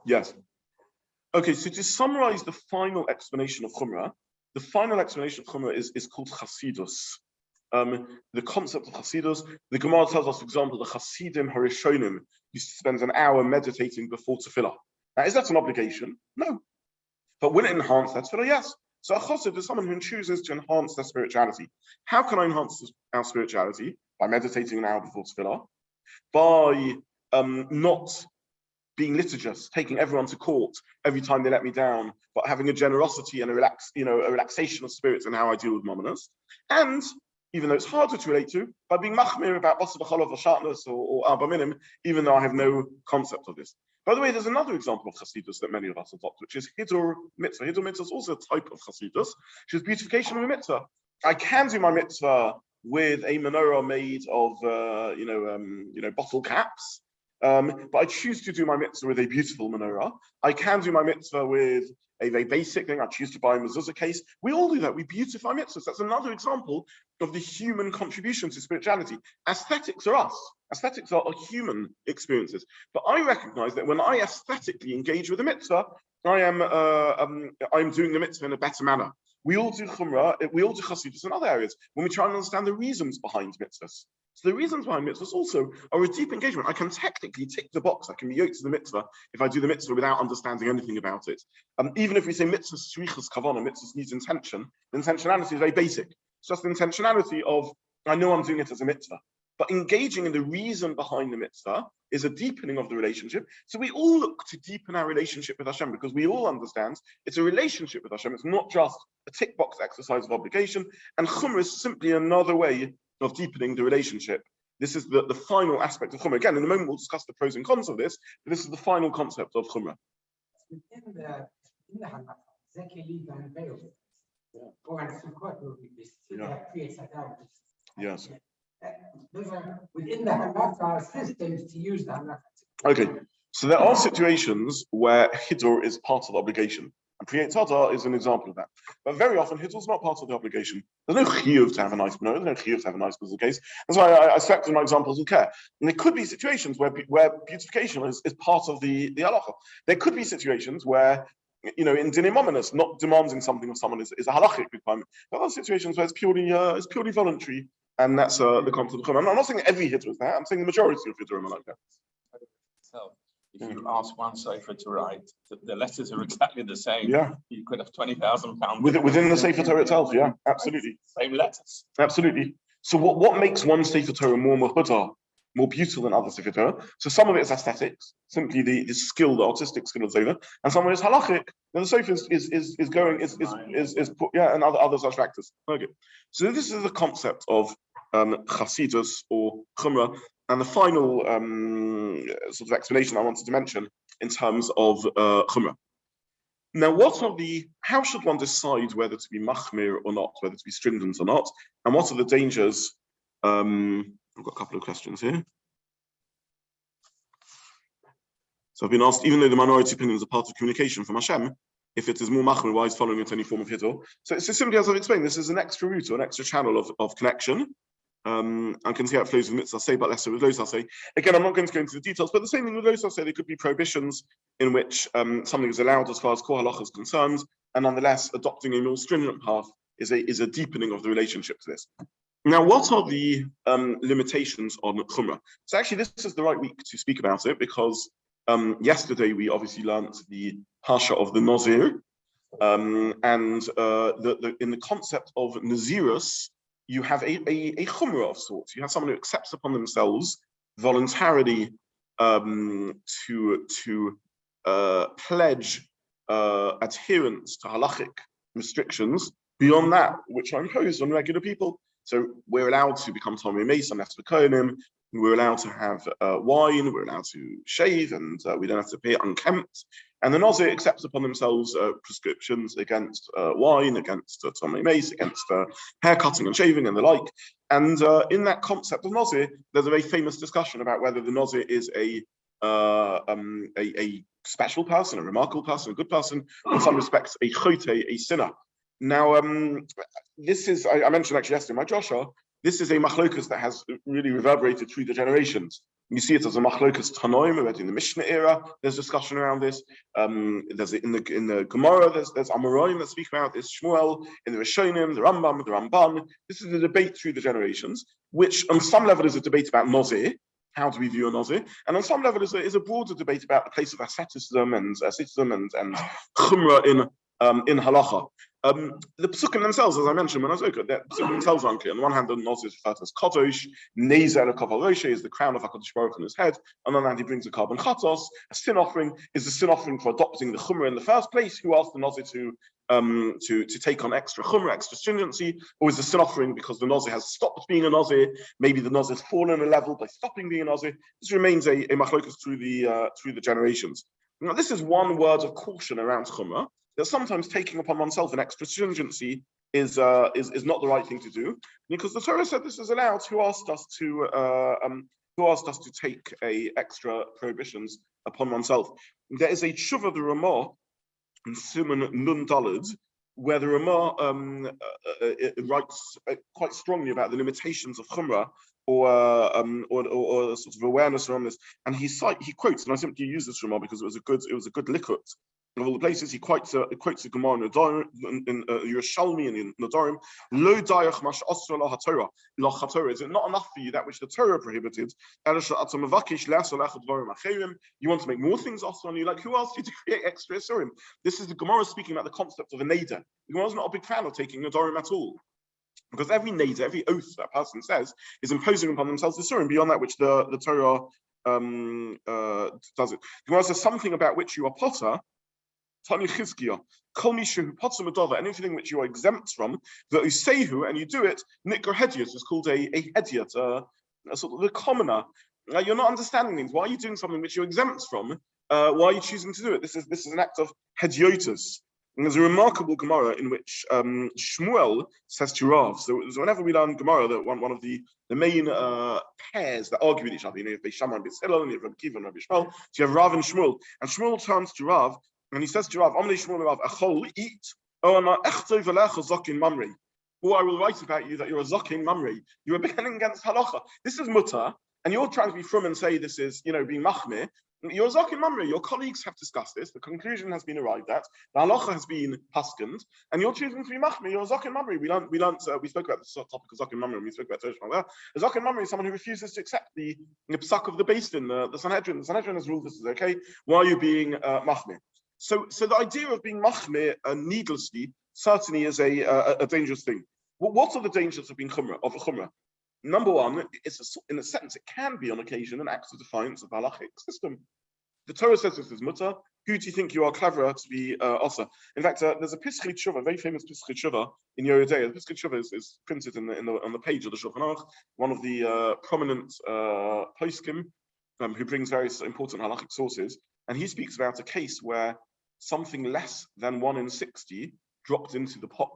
Yes. Okay, so to summarize the final explanation of Chumra, the final explanation of Chumra is called Chasidus. the concept of Hasidus. The Gemara tells us, for example, the Hasidim Harishonim used to spend an hour meditating before tefillah. Now, is that an obligation? No. But will it enhance that tefillah? Yes. So a Chassid is someone who chooses to enhance their spirituality. How can I enhance our spirituality? By meditating an hour before tefillah, by not being litigious, taking everyone to court every time they let me down, but having a generosity and a relaxation of spirits in how I deal with mominers. And even though it's harder to relate to, by being Machmir about Posek or sharpness or Arba Minim, even though I have no concept of this. By the way, there's another example of Chasidus that many of us adopt, which is Hidur Mitzvah. Hidur Mitzvah is also a type of Chasidus, which is beautification of a mitzvah. I can do my mitzvah with a menorah made of, bottle caps, but I choose to do my mitzvah with a beautiful menorah. I can do my mitzvah with a very basic thing. I choose to buy a mezuzah case. We all do that. We beautify mitzvahs. That's another example of the human contribution to spirituality. Aesthetics are us. Aesthetics are human experiences. But I recognize that when I aesthetically engage with a mitzvah, I'm doing the mitzvah in a better manner. We all do Chumra, we all do Chassidus in other areas when we try and understand the reasons behind mitzvahs. So the reasons behind mitzvahs also are a deep engagement. I can technically tick the box. I can be yoked to the mitzvah if I do the mitzvah without understanding anything about it. Even if we say mitzvah shrichas kavana, mitzvah needs intention, the intentionality is very basic. It's just the intentionality of, I know I'm doing it as a mitzvah. But engaging in the reason behind the mitzvah is a deepening of the relationship. So we all look to deepen our relationship with Hashem because we all understand it's a relationship with Hashem. It's not just a tick box exercise of obligation. And Chumra is simply another way of deepening the relationship. This is the final aspect of Chumra. Again, in a moment we'll discuss the pros and cons of this, but this is the final concept of Chumra. In the Halacha, Zekeli and Veil, or in Sukkot, that creates a doubt. Yes. Those are within the Halacha systems to use the Halacha. Okay, so there are situations where Hidur is part of the obligation. And Priyat Tada is an example of that. But very often, Hidur is not part of the obligation. There's no chiyuv to have a nice menorah, there's no chiyuv to have a nice mezuzah case. That's why I selected my examples with care. And there could be situations where beautification is part of the halacha. There could be situations where, in dinim mominus, not demanding something of someone is a halachic requirement. There are situations where it's purely voluntary, and that's the concept of Chumra. I'm not saying every Hidur is that. I'm saying the majority of Hidur are like that. So if you ask one Sefer to write, the letters are exactly the same. Yeah. You could have £20,000 Within the Sefer Torah itself, yeah, absolutely. Same letters. Absolutely. So what makes one Sefer Torah more mahudah, more beautiful than other Sefer Torah? So some of it is aesthetics, simply the skill, the artistic skill of Sefer, and some of it is halachic. And the Sefer is put, and others are factors. Okay. So this is the concept of Chasidus or Chumra, and the final sort of explanation I wanted to mention in terms of Chumra. Now, how should one decide whether to be Machmir or not, whether to be stringent or not, and what are the dangers? I've got a couple of questions here. So I've been asked, even though the minority opinions are part of communication from Hashem, if it is more Machmir, why is following it any form of Hidur? So it's simply as I've explained, this is an extra route or an extra channel of connection. I can see how it flows with mitzvah say, but less so with lo say. Again, I'm not going to go into the details, but the same thing with lo say, there could be prohibitions in which something is allowed as far as core halacha is concerned, and nonetheless, adopting a more stringent path is a deepening of the relationship to this. Now, what are the limitations on Chumra? So actually, this is the right week to speak about it because yesterday we obviously learnt the Parsha of the Nazir, and in the concept of Nazirus, you have a chumrah of sorts. You have someone who accepts upon themselves voluntarily to pledge adherence to halachic restrictions beyond that which are imposed on regular people. So we're allowed to become Tomei Mace unless we're Kohanim. We're allowed to have wine. We're allowed to shave, and we don't have to pay unkempt. And the Nazir accepts upon themselves prescriptions against wine, against Tomei Mace, against haircutting and shaving and the like. And in that concept of Nazir, there's a very famous discussion about whether the Nazir is a special person, a remarkable person, a good person, or in some respects a chote, a sinner. Now, this is, I mentioned actually yesterday, my Joshua, this is a machlokas that has really reverberated through the generations. You see it as a machlokas tanoim already in the Mishnah era. There's discussion around this. There's in the Gemara. There's Amoraim that speak about this. Shmuel in the Rishonim, the Rambam, the Ramban. This is a debate through the generations, which on some level is a debate about Nozir. How do we view a Nozir? And on some level is a broader debate about the place of asceticism and Chumra in Halacha. The Pesukim themselves, as I mentioned when I spoke, the Pesukim themselves are unclear. On the one hand, the Nozir is referred to as Kadosh, Nezer Kavaroshe is the crown of HaKadosh Baruch on his head. On the other hand, he brings a carbon chatos. A sin offering is a sin offering for adopting the Chumra in the first place. Who asked the Nozir to take on extra Chumra, extra stringency? Or is a sin offering because the Nozir has stopped being a Nozir? Maybe the Nozir has fallen a level by stopping being a Nozir. This remains a machlokas through the generations. Now, this is one word of caution around Chumra. That sometimes taking upon oneself an extra stringency is not the right thing to do, because the Torah said this is allowed. Who asked us to take a extra prohibitions upon oneself? There is a tshuva the Ramah in Siman Nun Daled, where the Ramah writes quite strongly about the limitations of Chumra or sort of awareness around this, and he quotes, and I simply use this Ramah because it was a good likut. Of all the places, he quotes the Gemara in Yerushalmi and in Nadarim. Lo dayach mash asra la haTorah. La haTorah. Is it not enough for you that which the Torah prohibited? You want to make more things asra on you. Like, who asked you to create extra isurim? This is the Gemara speaking about the concept of a neder. The Gemara is not a big fan of taking Nadarim at all. Because every neder, every oath that person says, is imposing upon themselves isurim beyond that which the Torah does it. The Gemara says something about which you are potter. Tani Chizkiah, Kol Mishu Potsum Adova, anything which you are exempt from, the Usehu, and you do it, Nikra Hediot is called a Hediot, a sort of a commoner. You're not understanding things. Why are you doing something which you're exempt from? Why are you choosing to do it? This is an act of Hediotus. And there's a remarkable Gemara in which Shmuel says to Rav. So whenever we learn Gemara, that one of the main pairs that argue with each other, you have Beishamah and Beisilel, and you have Rabbi Kiva and Rabbi Shmuel, so you have Rav and Shmuel turns to Rav, and he says to Rav, Amnei Shmuel Rav, Achol, eat, or I will write about you that you're a Zokin Mamri. You are beginning against Halacha. This is mutter, and you're trying to be frum and say this is, being Machmir. You're a Zokin Mamri. Your colleagues have discussed this. The conclusion has been arrived at. The Halacha has been paskened, and you're choosing to be Machmir. You're a Zokin Mamri. We spoke about this topic of Zokin Mamri when we spoke about Toshma. A Zokin Mamri is someone who refuses to accept the Pesach of the Beis Din, the Sanhedrin. The Sanhedrin has ruled this is okay. Why are you being Machmir? So the idea of being Machmir needlessly certainly is a dangerous thing. What are the dangers of being Chumra? Number one, in a sense, it can be on occasion an act of defiance of the Halachic system. The Torah says this is mutter. Who do you think you are cleverer to be osa? In fact, there's a Pischei Tshuva, a very famous Pischei Tshuva in Yeridea. The Pischei Tshuva is printed on the page of the Shulchan Aruch. One of the prominent poskim who brings various important Halachic sources, and he speaks about a case where something less than 1 in 60 dropped into the pot.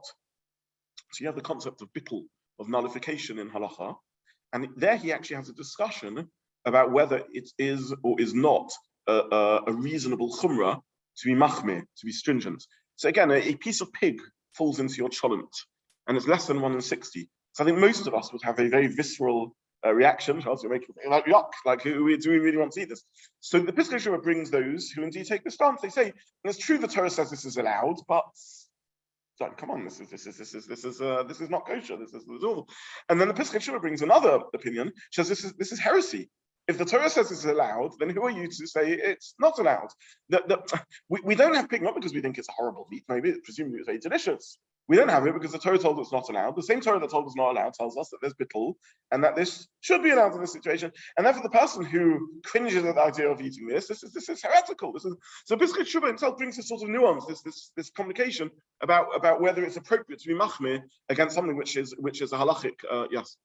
So you have the concept of bittul, of nullification in halacha, and there he actually has a discussion about whether it is or is not a reasonable chumrah to be machmir, to be stringent. So again, a piece of pig falls into your cholent, and it's less than 1 in 60. So I think most of us would have a very visceral reaction. Charles, you're making like yuck. Like, do we really want to eat this? So the Pischei Tshuva brings those who indeed take the stance. They say it's true the Torah says this is allowed, but come on, this is not kosher. This is all. And then the Pischei Tshuva brings another opinion. Says this is heresy. If the Torah says it's allowed, then who are you to say it's not allowed? We don't have pig not because we think it's a horrible meat. Maybe presumably it's very delicious. We don't have it because the Torah told us it's not allowed. The same Torah that told us not allowed tells us that there's bittul and that this should be allowed in this situation. And therefore, the person who cringes at the idea of eating this is heretical. So Pischei Tshuva himself brings this sort of nuance, this complication about whether it's appropriate to be machmir against something which is a halachic. Yes.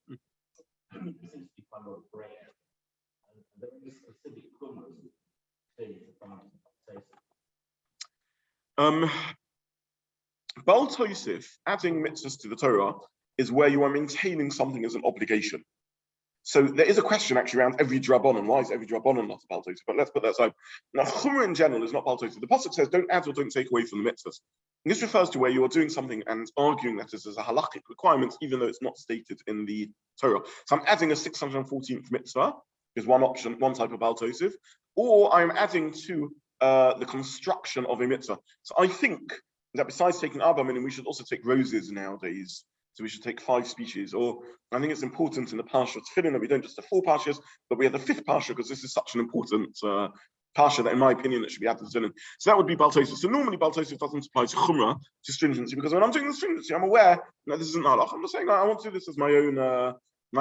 Bal Tosif, adding mitzvahs to the Torah, is where you are maintaining something as an obligation. So there is a question actually around every drabonon. Why is every drabonon not a Bal Tosif? But let's put that aside. Now, Chumra in general is not Bal Tosif. The Posek says don't add or don't take away from the mitzvahs. And this refers to where you are doing something and arguing that this is a halachic requirement, even though it's not stated in the Torah. So I'm adding a 614th mitzvah. is one option, one type of Baal Tosef, or I'm adding to the construction of a mitzvah. So I think that besides taking Arba Minim, we should also take roses nowadays. So we should take 5 species. Or I think it's important in the Parsha Tefillin that we don't just have 4 Parshas, but we have the 5th Parsha, because this is such an important Parsha that, in my opinion, it should be added to Tefillin. So that would be Baal Tosef. So normally Baal Tosef doesn't apply to Chumra, to stringency, because when I'm doing the stringency, I'm aware, this isn't Halacha. I'm just saying I want to do this as my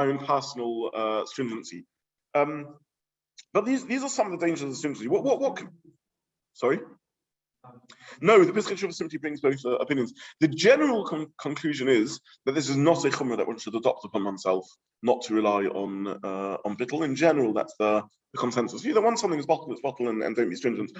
own personal stringency. But these are some of the dangers of stringency. What sorry? No, the Pesach simply brings both opinions. The general conclusion is that this is not a chumrah that one should adopt upon oneself, not to rely on bittul. In general, that's the consensus view. That once something is bottled, it's bottled, and don't be stringent.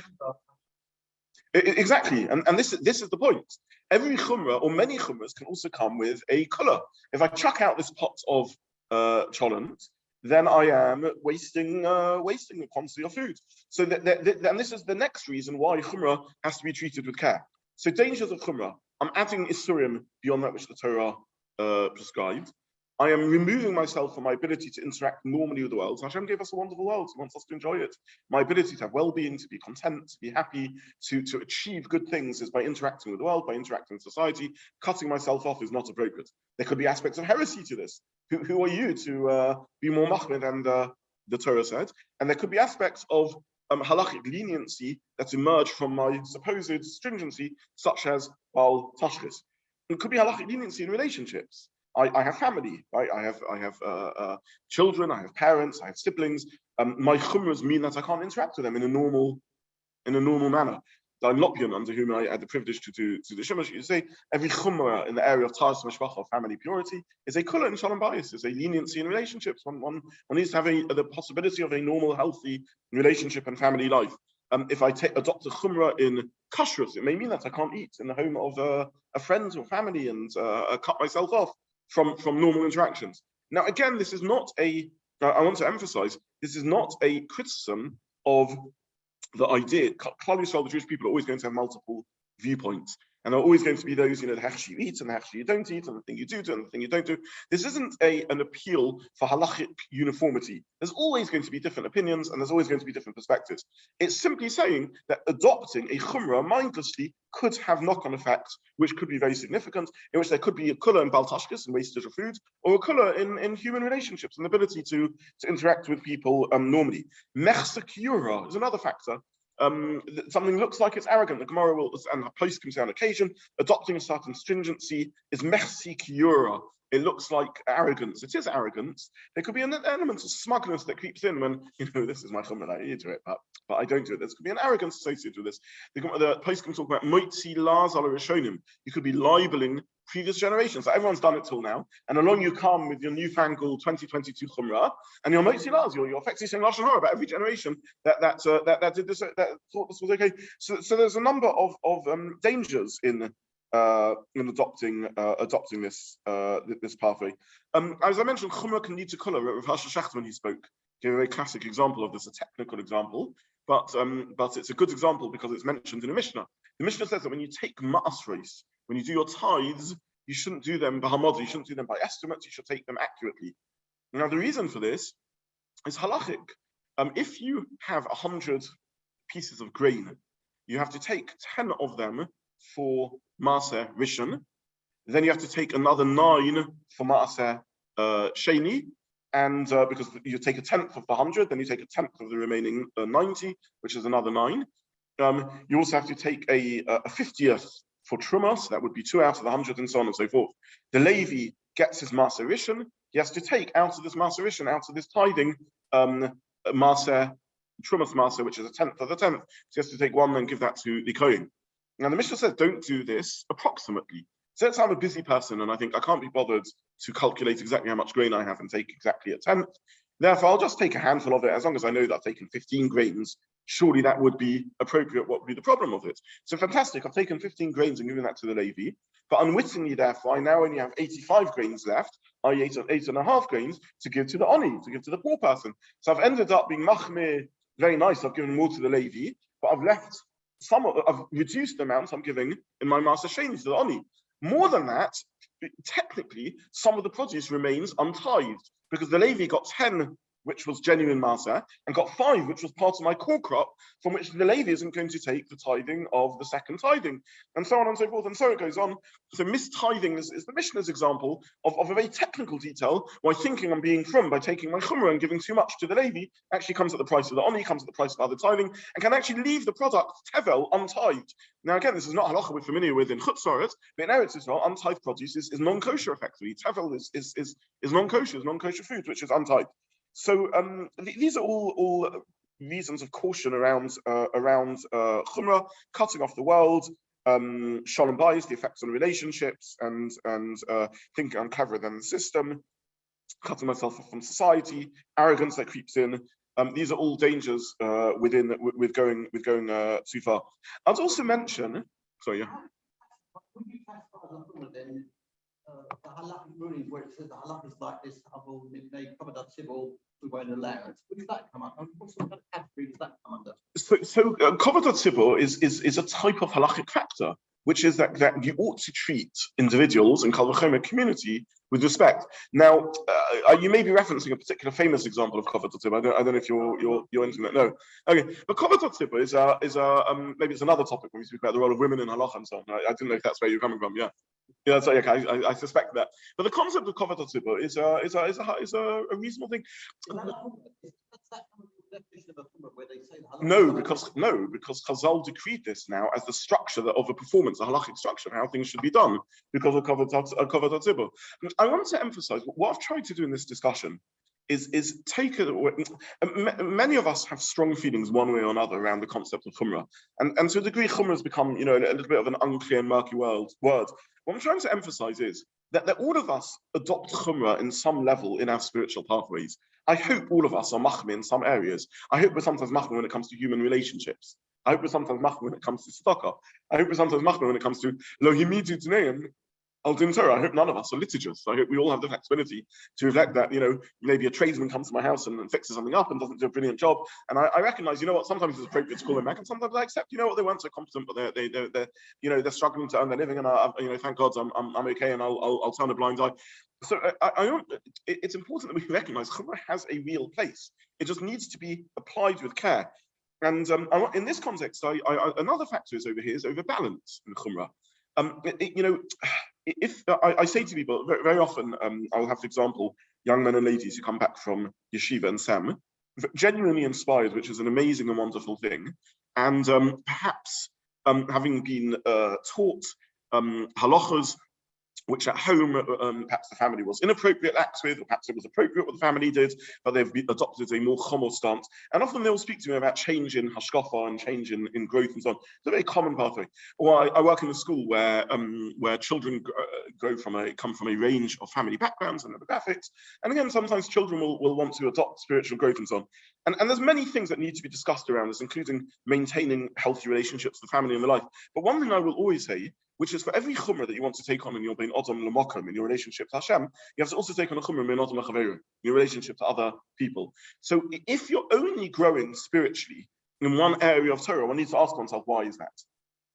Exactly, and this is the point. Every chumrah, or many chumras, can also come with a colour. If I chuck out this pot of cholent, then I am wasting the quantity of food. So and this is the next reason why chumrah has to be treated with care. So dangers of chumrah: I'm adding isurim beyond that which the Torah prescribed. I am removing myself from my ability to interact normally with the world. Hashem gave us a wonderful world. He wants us to enjoy it. My ability to have well-being, to be content, to be happy, to achieve good things is by interacting with the world, by interacting with society. Cutting myself off is not appropriate. There could be aspects of heresy to this. Who are you to be more Machmir than the Torah said? And there could be aspects of halachic leniency that emerge from my supposed stringency, such as tashchis. It could be halachic leniency in relationships. I have family, right? I have children, I have parents, I have siblings. My chumras mean that I can't interact with them in a normal manner. The Lopian, under whom I had the privilege to do the Shemesh, you say every chumra in the area of Taras Meshvacha, of family purity, is a kula in Shalom Bayis, is a leniency in relationships. One needs to have the possibility of a normal, healthy relationship and family life. If I adopt a chumrah in kashrus, it may mean that I can't eat in the home of a friend or family and cut myself off from normal interactions. Now, again, this is not I want to emphasize, this is not a criticism of the idea. Klal Yisrael, the Jewish people, are always going to have multiple viewpoints. And there are always going to be those, the hechsher you eat and the hechsher you don't eat, and the thing you do and the thing you don't do. This isn't an appeal for halachic uniformity. There's always going to be different opinions, and there's always going to be different perspectives. It's simply saying that adopting a chumrah mindlessly could have knock-on effects, which could be very significant, in which there could be a kula in bal tashkis and wastage of food, or a kula in human relationships and the ability to interact with people normally. Mechsa kiyura is another factor. Something looks like it's arrogant. The Gemara will, and Posek comes on occasion, adopting a certain stringency is mechsi kiyura. It looks like arrogance. It is arrogance. There could be an element of smugness that creeps in when, this is my chumrah, I do it, but I don't do it. There could be an arrogance associated with this. The Posek can talk about moitzi laz ala rishonim. You could be libeling previous generations. So everyone's done it till now, and along you come with your newfangled 2022 chumrah, and your moitzi laz, you're effectively saying lashon hara about every generation that did this, that thought this was okay. So there's a number of dangers in adopting this pathway. As I mentioned, chumrah can lead to kula. Rav Harsha Shacht, when he spoke, gave a very classic example of this, a technical example, but it's a good example because it's mentioned in a Mishnah. The Mishnah says that when you take ma'asros, when you do your tithes, you shouldn't do them b'hamod, you shouldn't do them by estimates, you should take them accurately. Now, the reason for this is halachic. If you have 100 pieces of grain, you have to take 10 of them for Maaser Rishon, then you have to take another 9 for Maaser Sheni, and because you take a 10th of the 100, then you take a 10th of the remaining 90, which is another 9. You also have to take a 50th for Truma, so that would be 2 out of the 100, and so on and so forth. The Levi gets his Maaser Rishon, he has to take out of this Maaser Rishon, out of this tithing, Maaser, Trumas Maaser, which is a 10th of the 10th. So he has to take 1 and give that to the Kohen. Now the Mishnah says don't do this approximately. So let's say I'm a busy person and I think I can't be bothered to calculate exactly how much grain I have and take exactly a 10th. Therefore, I'll just take a handful of it as long as I know that I've taken 15 grains. Surely that would be appropriate. What would be the problem of it? So fantastic, I've taken 15 grains and given that to the Levi, but unwittingly, therefore, I now only have 85 grains left, i.e. 8.5 grains to give to the Oni, to give to the poor person. So I've ended up being Machmir, very nice, I've given more to the Levi, but I've reduced the amount I'm giving in my Maaser Sheni to the Oni. More than that, technically, some of the produce remains untithed because the Levi got 10 which was genuine Maser, and got 5, which was part of my core crop, from which the Levi isn't going to take the tithing of the second tithing, and so on and so forth, and so it goes on. So mistithing is the Mishnah's example of a very technical detail, why thinking I'm being from by taking my Chumra and giving too much to the Levi actually comes at the price of the Oni, comes at the price of other tithing, and can actually leave the product tevel untithed. Now again, this is not halacha we're familiar with in Chutzaret, but in Eretz Yisrael, untithed produce is non-kosher effectively. Tevel is non-kosher, is non-kosher food, which is untithed. So these are all reasons of caution around Chumra, cutting off the world, shalom bayis, the effects on relationships, and thinking I'm cleverer than the system, cutting myself off from society, arrogance that creeps in. These are all dangers with going too far. I'd also mention, sorry, yeah. When you classify the then the halachic rulings where it says the halach is like this, they covered up civil, we won't allow it. Where does that come up? What sort of category does that come under? So Kovod HaTzibur is a type of halachic factor, which is that you ought to treat individuals and Kal V'chomer community with respect. Now, you may be referencing a particular famous example of Kovod HaTzibur. I don't know if you're into that. No. Okay, but Kovod HaTzibur is maybe it's another topic when we speak about the role of women in halacha and so on. I didn't know if that's where you're coming from. Yeah. Yeah, so okay, I suspect that. But the concept of Kovod HaTzibur is a reasonable thing. No, because Chazal decreed this now as the structure of a performance, a halachic structure of how things should be done because of Kovod HaTzibur. I want to emphasize what I've tried to do in this discussion is take it away. Many of us have strong feelings one way or another around the concept of Chumra, and to a degree Chumra has become a little bit of an unclear and murky word. What I'm trying to emphasize is that all of us adopt Chumra in some level in our spiritual pathways. I hope all of us are Machmir in some areas. I hope we're sometimes Machmir when it comes to human relationships. I hope we're sometimes Machmir when it comes to tzedakah. I hope we're sometimes Machmir when it comes to lo himidu t'neim al din Torah. I hope none of us are litigious. I hope we all have the flexibility to reflect that, maybe a tradesman comes to my house and fixes something up and doesn't do a brilliant job. And I recognize, sometimes it's appropriate to call them back, and sometimes I accept, they weren't so competent, but they're struggling to earn their living, and thank God I'm okay, and I'll turn a blind eye. So it's important that we recognize Chumra has a real place. It just needs to be applied with care. And in this context, another factor is over balance in Chumra. If I say to people very often, I'll have, for example, young men and ladies who come back from yeshiva and Sam, genuinely inspired, which is an amazing and wonderful thing, and perhaps having been taught halachas which at home perhaps the family was inappropriate acts with, or perhaps it was appropriate what the family did, but they've adopted a more chomo stance. And often they'll speak to me about change in hashkafa and change in growth and so on. It's a very common pathway. Or I work in a school where children come from a range of family backgrounds and demographics. And again, sometimes children will want to adopt spiritual growth and so on. And there's many things that need to be discussed around this, including maintaining healthy relationships, the family and the life. But one thing I will always say, which is for every chumrah that you want to take on in your bein adam l'mokom, in your relationship to Hashem, you have to also take on a chumrah bein adam l'chaveru, in your relationship to other people. So if you're only growing spiritually in one area of Torah, one needs to ask oneself, why is that?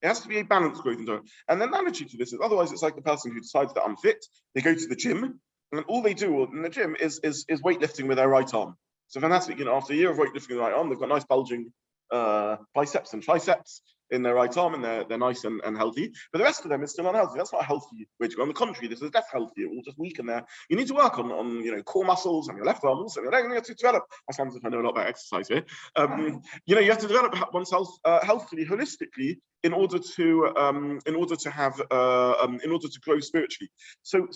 It has to be a balanced growth in Torah. And the analogy to this is, otherwise it's like the person who decides they're unfit, they go to the gym, and all they do in the gym is weightlifting with their right arm. So fantastic, after a year of weightlifting with the right arm, they've got nice bulging biceps and triceps in their right arm, and they're nice and healthy. But the rest of them is still unhealthy. That's not a healthy way to go. On the contrary, this is less healthy. It will just weaken there. You need to work on core muscles and your left arm also. You have to develop. I sound as if I know a lot about exercise here. You have to develop oneself healthily, holistically, in order to grow spiritually. So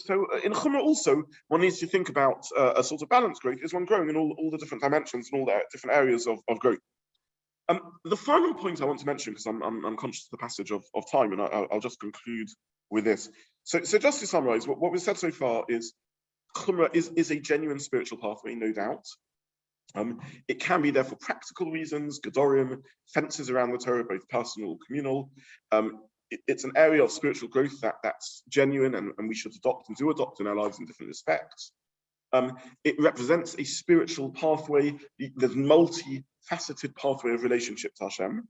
in Chumra also, one needs to think about a sort of balanced growth. Is one growing in all the different dimensions and all the different areas of growth. The final point I want to mention, because I'm conscious of the passage of time, and I'll just conclude with this. So just to summarize, what we've said so far is Chumra is a genuine spiritual pathway, no doubt. It can be there for practical reasons, gedorim, fences around the Torah, both personal and communal. It's an area of spiritual growth that's genuine, and we should adopt and do adopt in our lives in different respects. It represents a spiritual pathway. There's multi-faceted pathway of relationship to Hashem.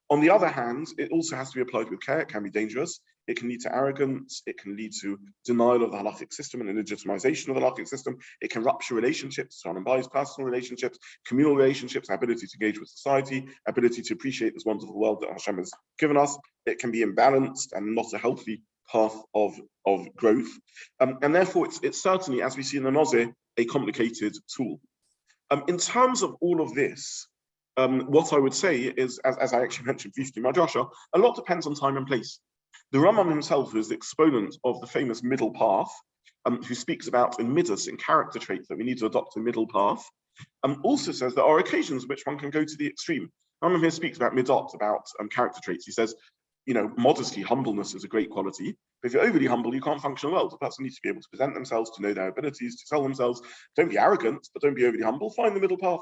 On the other hand, it also has to be applied with care. It can be dangerous. it can lead to arrogance, it can lead to denial of the halachic system and illegitimization of the halachic system, it can rupture relationships, so unbiased personal relationships, communal relationships, ability to engage with society, ability to appreciate this wonderful world that Hashem has given us. It can be imbalanced and not a healthy path of growth. And therefore, it's certainly, as we see in the Nozir, a complicated tool. In terms of all of this, what I would say is, as I actually mentioned briefly in my Joshua, a lot depends on time and place. The Rambam himself, who is the exponent of the famous middle path, who speaks about in midas, in character traits, that we need to adopt a middle path, also says there are occasions in which one can go to the extreme. Rambam here speaks about midot, about character traits. He says, modesty, humbleness is a great quality. But if you're overly humble, you can't function well. The person needs to be able to present themselves, to know their abilities, to sell themselves. Don't be arrogant, but don't be overly humble. Find the middle path.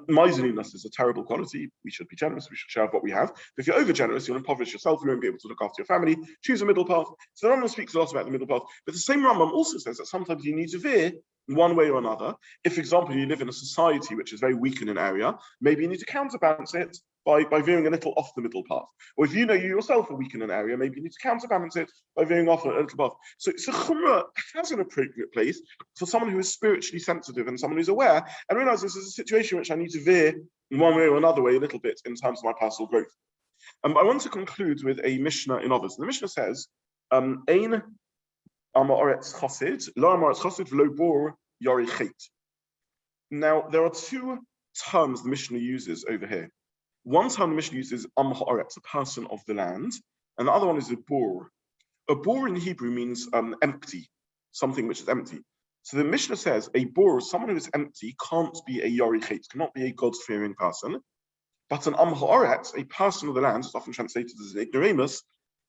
Miserliness is a terrible quality. We should be generous. We should share what we have. But if you're over generous, you'll impoverish yourself. You won't be able to look after your family. Choose a middle path. So the Rambam speaks a lot about the middle path. But the same Rambam also says that sometimes you need to veer in one way or another. If, for example, you live in a society which is very weak in an area, maybe you need to counterbalance it by veering a little off the middle path. Or if you know you yourself are weak in an area, maybe you need to counterbalance it by veering off a little path. So Chumra has an appropriate place for someone who is spiritually sensitive and someone who's aware and realizes this is a situation which I need to veer in one way or another way a little bit in terms of my personal growth. I want to conclude with a Mishnah in others. The Mishnah says, Ein amaretz chosid, lo amaretz chosid, v'lo bor yarichet. Now, there are two terms the Mishnah uses over here. One term the Mishnah uses haaretz, a person of the land, and the other one is a bor. A bor in Hebrew means empty, something which is empty. So the Mishnah says a bor, someone who is empty, can't be a yarichet, cannot be a God-fearing person. But an haaretz, a person of the land, is often translated as an extremis,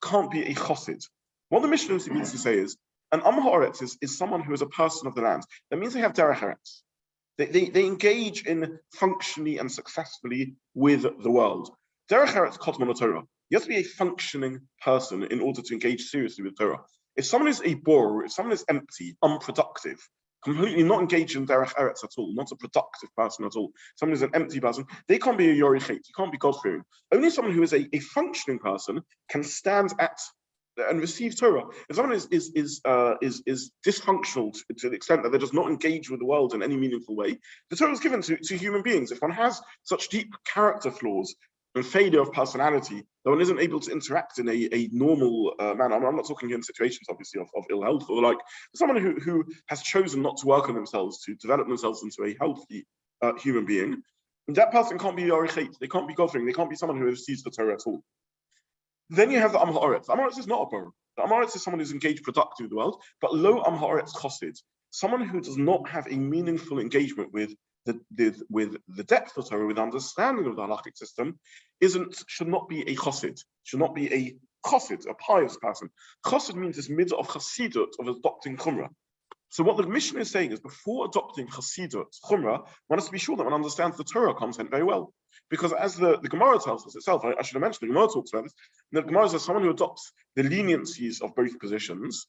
can't be a chosid. What the Mishnah means to say is an haaretz is someone who is a person of the land. That means they have derech eretz. They engage in functionally and successfully with the world. Derech eretz kodman Torah. You have to be a functioning person in order to engage seriously with Torah. If someone is a bor, if someone is empty, unproductive, completely not engaged in derech eretz at all, not a productive person at all, someone is an empty person, they can't be a yorichet, you can't be God-fearing. Only someone who is a functioning person can stand at and receive Torah. If someone is dysfunctional to the extent that they're just not engaged with the world in any meaningful way, the Torah is given to human beings. If one has such deep character flaws and failure of personality that one isn't able to interact in a normal manner, I'm not talking in situations, obviously, of ill health or the like, someone who has chosen not to work on themselves, to develop themselves into a healthy human being, that person can't be yarichet, they can't be God-fearing, they can't be someone who receives the Torah at all. Then you have the haaretz. The haaretz is not a bor. The haaretz is someone who's engaged productively with the world, but lo haaretz chosid, someone who does not have a meaningful engagement with the depth of Torah, with understanding of the halachic system, should not be a chosid, should not be a chosid, a pious person. Chosid means this midah of chasidut, of adopting chumra. So what the Mishnah is saying is, before adopting chasidut, chumra, one has to be sure that one understands the Torah content very well. Because as the Gemara tells us itself, I should have mentioned, the Gemara talks about this, the Gemara says someone who adopts the leniencies of both positions,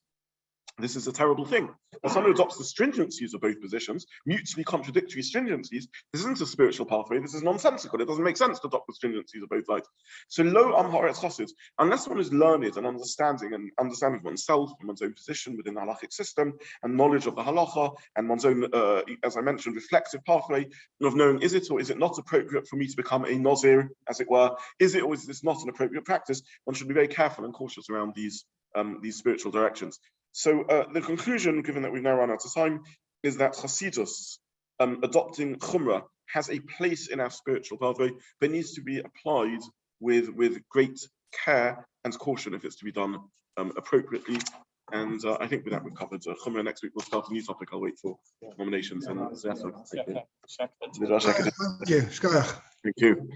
this is a terrible thing. As someone who adopts the stringencies of both positions, mutually contradictory stringencies, this isn't a spiritual pathway, this is nonsensical. It doesn't make sense to adopt the stringencies of both sides. So lo haaretz chosid, unless one is learned and understanding of oneself and one's own position within the halachic system, and knowledge of the halacha, and one's own, as I mentioned, reflective pathway of knowing, is it or is it not appropriate for me to become a Nazir, as it were? Is it or is this not an appropriate practice? One should be very careful and cautious around these spiritual directions. So the conclusion, given that we've now run out of time, is that Chasidus, adopting Chumra, has a place in our spiritual pathway, but needs to be applied with great care and caution if it's to be done appropriately. And I think with that we've covered Chumra. Next week we'll start a new topic. I'll wait for nominations. And thank you.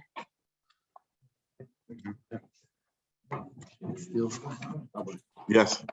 Yes.